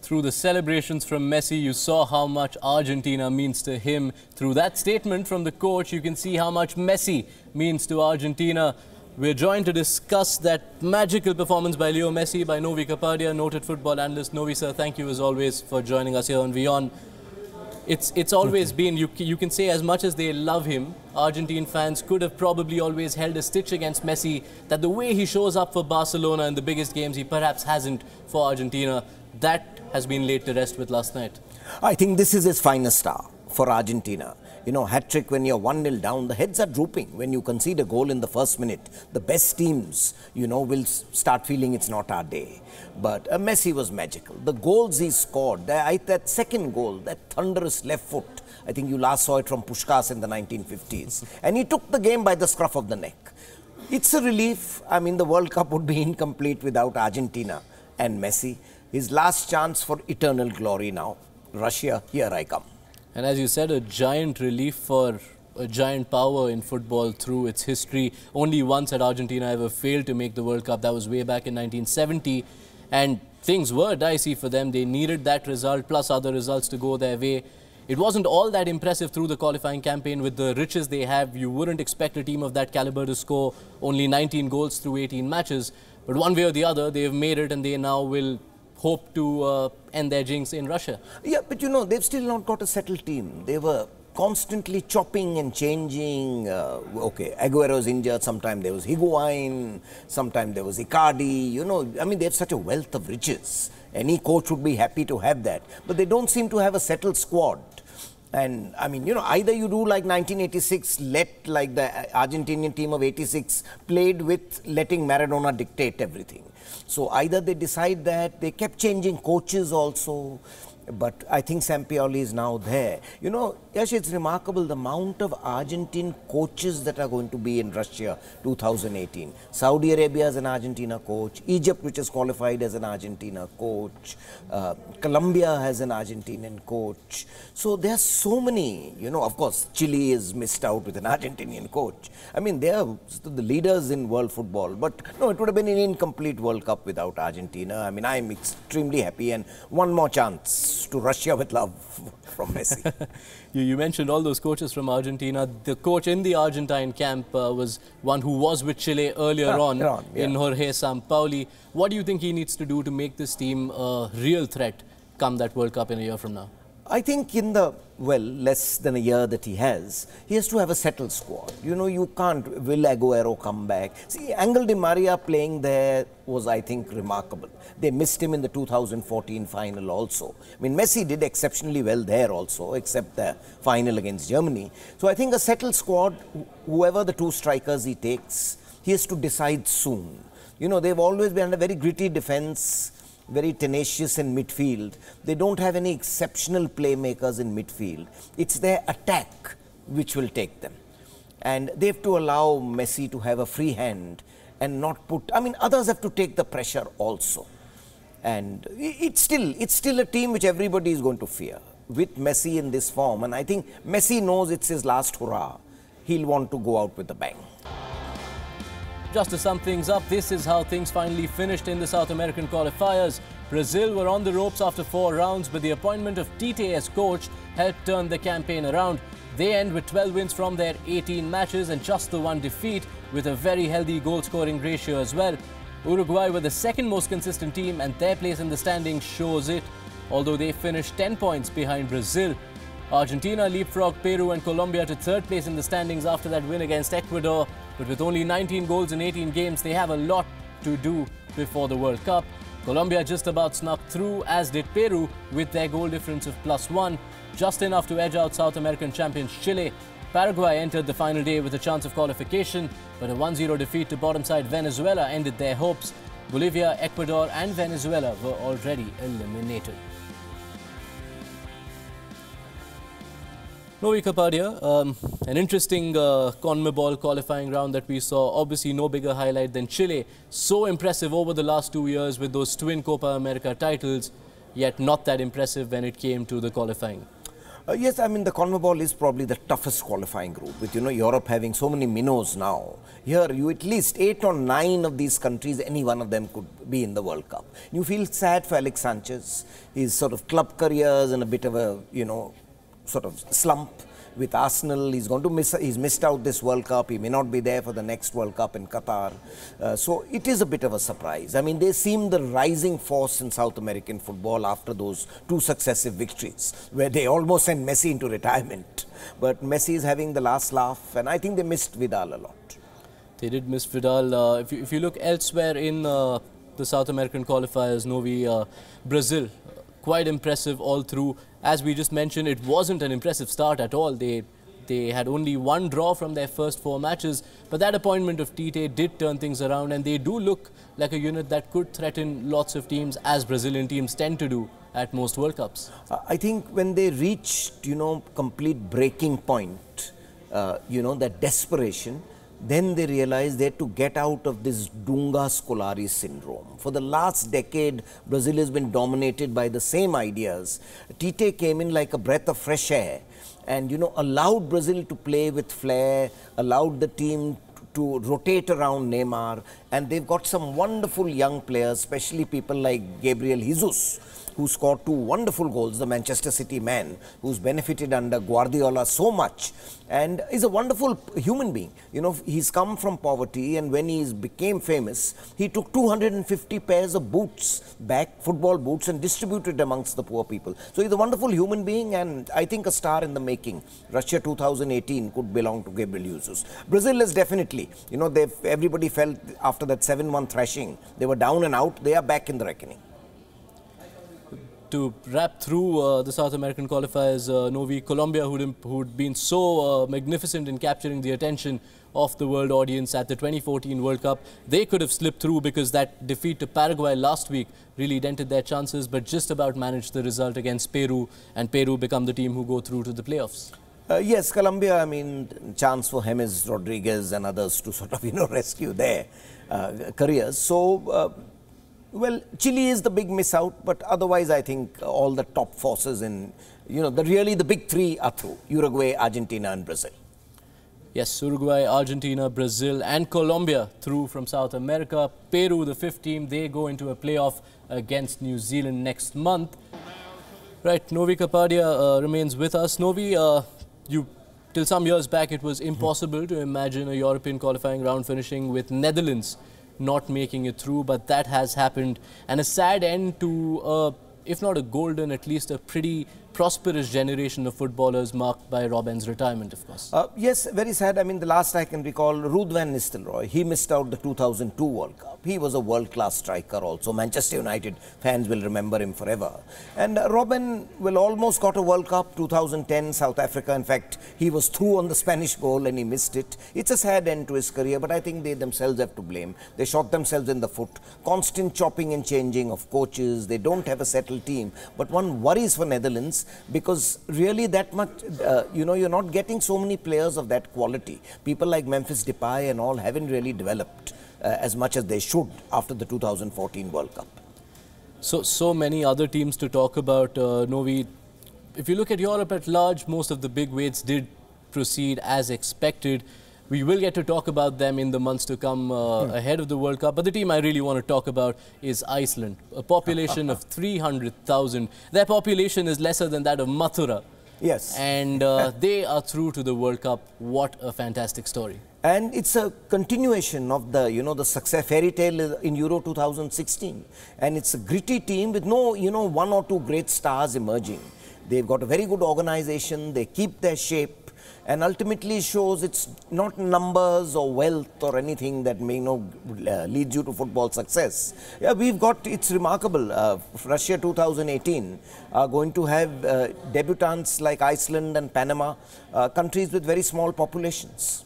through the celebrations from Messi, you saw how much Argentina means to him. Through that statement from the coach, you can see how much Messi means to Argentina. We're joined to discuss that magical performance by Leo Messi, by Novy Kapadia, noted football analyst. Novy sir, thank you as always for joining us here on WION. It's always been, you can say as much as they love him, Argentine fans could have probably always held a stitch against Messi, that the way he shows up for Barcelona in the biggest games, he perhaps hasn't for Argentina. That has been laid to rest with last night. I think this is his finest hour for Argentina. You know, hat-trick when you're 1-0 down, the heads are drooping. When you concede a goal in the first minute, the best teams, you know, will start feeling it's not our day. But Messi was magical. The goals he scored, that second goal, that thunderous left foot, I think you last saw it from Puskás in the 1950s. And he took the game by the scruff of the neck. It's a relief. I mean, the World Cup would be incomplete without Argentina and Messi. His last chance for eternal glory now. Russia, here I come. And as you said, a giant relief for a giant power in football through its history. Only once had Argentina ever failed to make the World Cup. That was way back in 1970. And things were dicey for them. They needed that result plus other results to go their way. It wasn't all that impressive through the qualifying campaign. With the riches they have, you wouldn't expect a team of that caliber to score only 19 goals through 18 matches. But one way or the other, they've made it, and they now will hope to end their jinx in Russia. Yeah, but you know, they've still not got a settled team. They were constantly chopping and changing. Okay, Aguero's injured, sometime there was Higuain, sometime there was Icardi. You know, I mean, they have such a wealth of riches. Any coach would be happy to have that. But they don't seem to have a settled squad. And, I mean, you know, either you do like 1986, let like the Argentinian team of 86 played with letting Maradona dictate everything. So either they decide that, they kept changing coaches also, but I think Sampioli is now there. You know, Yash, it's remarkable the amount of Argentine coaches that are going to be in Russia 2018. Saudi Arabia as an Argentina coach, Egypt, which is qualified as an Argentina coach, Colombia has an Argentinian coach. So there are so many, you know, of course, Chile is missed out with an Argentinian coach. I mean, they are the leaders in world football, but no, it would have been an incomplete World Cup without Argentina. I mean, I'm extremely happy, and one more chance to Russia with love from Messi. You mentioned all those coaches from Argentina. The coach in the Argentine camp was one who was with Chile earlier on in Jorge Sampaoli. What do you think he needs to do to make this team a real threat come that World Cup in a year from now? I think in the, well, less than a year that he has to have a settled squad. You know, you can't, will Aguero come back? See, Angel Di Maria playing there was, I think, remarkable. They missed him in the 2014 final also. I mean, Messi did exceptionally well there also, except the final against Germany. So I think a settled squad, whoever the two strikers he takes, he has to decide soon. You know, they've always been a very gritty defense, very tenacious in midfield. They don't have any exceptional playmakers in midfield. It's their attack which will take them. And they have to allow Messi to have a free hand and not put, I mean, others have to take the pressure also. And it's still a team which everybody is going to fear with Messi in this form. And I think Messi knows it's his last hurrah. He'll want to go out with a bang. Just to sum things up, this is how things finally finished in the South American qualifiers. Brazil were on the ropes after 4 rounds, but the appointment of Tite as coach helped turn the campaign around. They end with 12 wins from their 18 matches and just the 1 defeat, with a very healthy goal-scoring ratio as well. Uruguay were the second most consistent team, and their place in the standings shows it, although they finished 10 points behind Brazil. Argentina leapfrogged Peru and Colombia to 3rd place in the standings after that win against Ecuador. But with only 19 goals in 18 games, they have a lot to do before the World Cup. Colombia just about snuck through, as did Peru, with their goal difference of +1, just enough to edge out South American champions Chile. Paraguay entered the final day with a chance of qualification, but a 1-0 defeat to bottom side Venezuela ended their hopes. Bolivia, Ecuador and Venezuela were already eliminated. Novy Kapadia, an interesting CONMEBOL qualifying round that we saw. Obviously no bigger highlight than Chile. So impressive over the last 2 years with those twin Copa America titles, yet not that impressive when it came to the qualifying. Yes, I mean the CONMEBOL is probably the toughest qualifying group with Europe having so many minnows now. Here you at least 8 or 9 of these countries, any one of them could be in the World Cup. You feel sad for Alex Sanchez. His sort of club career is in a bit of a sort of slump. With Arsenal, he's missed out this World Cup. He may not be there for the next World Cup in Qatar. So it is a bit of a surprise. I mean, they seem the rising force in South American football after those 2 successive victories, where they almost sent Messi into retirement. But Messi is having the last laugh, and I think they missed Vidal a lot. They did miss Vidal. If you look elsewhere in the South American qualifiers, Novy, Brazil, quite impressive all through. As we just mentioned, it wasn't an impressive start at all. They had only 1 draw from their first 4 matches, but that appointment of Tite did turn things around, and they do look like a unit that could threaten lots of teams, as Brazilian teams tend to do at most World Cups. I think when they reached, complete breaking point, that desperation, then they realized they had to get out of this Dunga Scolari syndrome. For the last decade, Brazil has been dominated by the same ideas. Tite came in like a breath of fresh air and, allowed Brazil to play with flair, allowed the team to rotate around Neymar, and they've got some wonderful young players, especially people like Gabriel Jesus, who scored 2 wonderful goals, the Manchester City man, who's benefited under Guardiola so much and is a wonderful human being. He's come from poverty, and when he became famous, he took 250 pairs of boots back, football boots, and distributed amongst the poor people. So he's a wonderful human being, and I think a star in the making. Russia 2018 could belong to Gabriel Jesus. Brazil is definitely, everybody felt after that 7-1 thrashing, they were down and out. They are back in the reckoning. To wrap through the South American qualifiers, Novy, Colombia, who'd been so magnificent in capturing the attention of the world audience at the 2014 World Cup, they could have slipped through because that defeat to Paraguay last week really dented their chances, but just about managed the result against Peru, and Peru become the team who go through to the playoffs. Yes, Colombia, I mean, chance for James Rodriguez and others to sort of, rescue their careers. So, well, Chile is the big miss out, but otherwise I think all the top forces in, really the big 3 are through: Uruguay, Argentina and Brazil. Yes, Uruguay, Argentina, Brazil and Colombia through from South America. Peru, the 5th team, they go into a playoff against New Zealand next month. Right, Novy Kapadia remains with us. Novy, till some years back, it was impossible to imagine a European qualifying round finishing with Netherlands not making it through, but that has happened, and a sad end to, if not a golden, at least a pretty prosperous generation of footballers marked by Robben's retirement, of course. Yes, very sad. I mean, the last I can recall, Ruud van Nistelrooy, he missed out the 2002 World Cup. He was a world-class striker also. Manchester United fans will remember him forever. And Robben almost got a World Cup, 2010, South Africa. In fact, he was through on the Spanish goal and he missed it. It's a sad end to his career, but I think they themselves have to blame. They shot themselves in the foot. Constant chopping and changing of coaches. They don't have a settled team. But one worries for Netherlands, because really that much, you're not getting so many players of that quality. People like Memphis Depay and all haven't really developed as much as they should after the 2014 World Cup. So many other teams to talk about, Novy. If you look at Europe at large, most of the big weights did proceed as expected. We will get to talk about them in the months to come ahead of the World Cup. But the team I really want to talk about is Iceland, a population of 300,000. Their population is lesser than that of Mathura. Yes. And they are through to the World Cup. What a fantastic story. And it's a continuation of the, the success fairy tale in Euro 2016. And it's a gritty team with no, 1 or 2 great stars emerging. They've got a very good organization. They keep their shape. And ultimately shows it's not numbers or wealth or anything that may lead you to football success. Yeah, it's remarkable. Russia 2018 are going to have debutants like Iceland and Panama, countries with very small populations.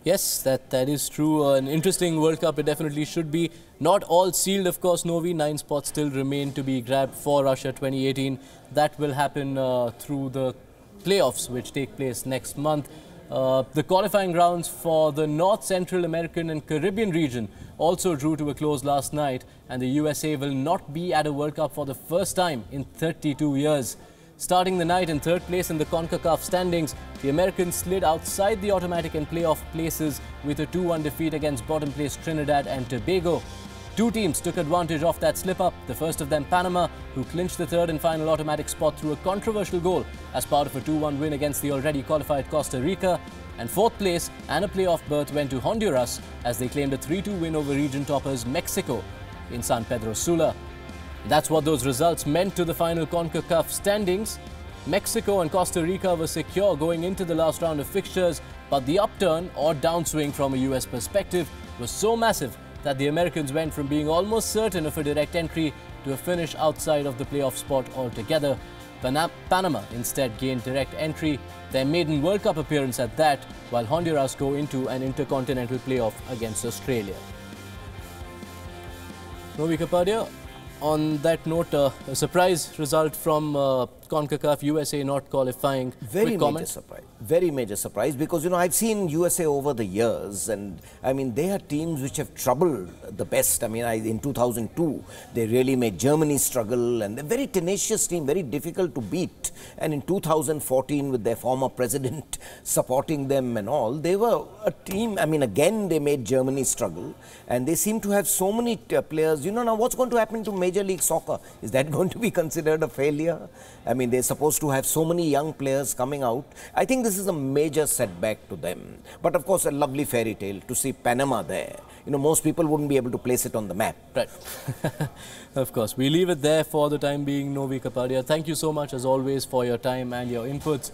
Yes, that is true. An interesting World Cup it definitely should be. Not all sealed, of course, Novy. 9 spots still remain to be grabbed for Russia 2018. That will happen through the playoffs, which take place next month. The qualifying rounds for the North, Central American and Caribbean region also drew to a close last night, and the USA will not be at a World Cup for the first time in 32 years. Starting the night in third place in the CONCACAF standings, the Americans slid outside the automatic and playoff places with a 2-1 defeat against bottom place Trinidad and Tobago. Two teams took advantage of that slip-up, the first of them Panama, who clinched the third and final automatic spot through a controversial goal as part of a 2-1 win against the already qualified Costa Rica. And fourth place and a playoff berth went to Honduras as they claimed a 3-2 win over region toppers Mexico in San Pedro Sula. That's what those results meant to the final CONCACAF standings. Mexico and Costa Rica were secure going into the last round of fixtures, but the upturn or downswing from a US perspective was so massive that the Americans went from being almost certain of a direct entry to a finish outside of the playoff spot altogether. Panama instead gained direct entry, their maiden World Cup appearance at that, while Honduras go into an intercontinental playoff against Australia. Novy Kapadia, on that note, a surprise result from CONCACAF, USA not qualifying. Very major surprise. Very major surprise because, you know, I've seen USA over the years and, I mean, they are teams which have troubled the best. I mean, in 2002, they really made Germany struggle and they're a very tenacious team, very difficult to beat. And in 2014, with their former president supporting them and all, they were a team, I mean, again, they made Germany struggle and they seem to have so many players. You know, now what's going to happen to Major League Soccer? Is that going to be considered a failure? I mean, they're supposed to have so many young players coming out. I think this is a major setback to them. But of course, a lovely fairy tale to see Panama there. You know, most people wouldn't be able to place it on the map. Right. Of course. We leave it there for the time being, Novy Kapadia. Thank you so much, as always, for your time and your inputs.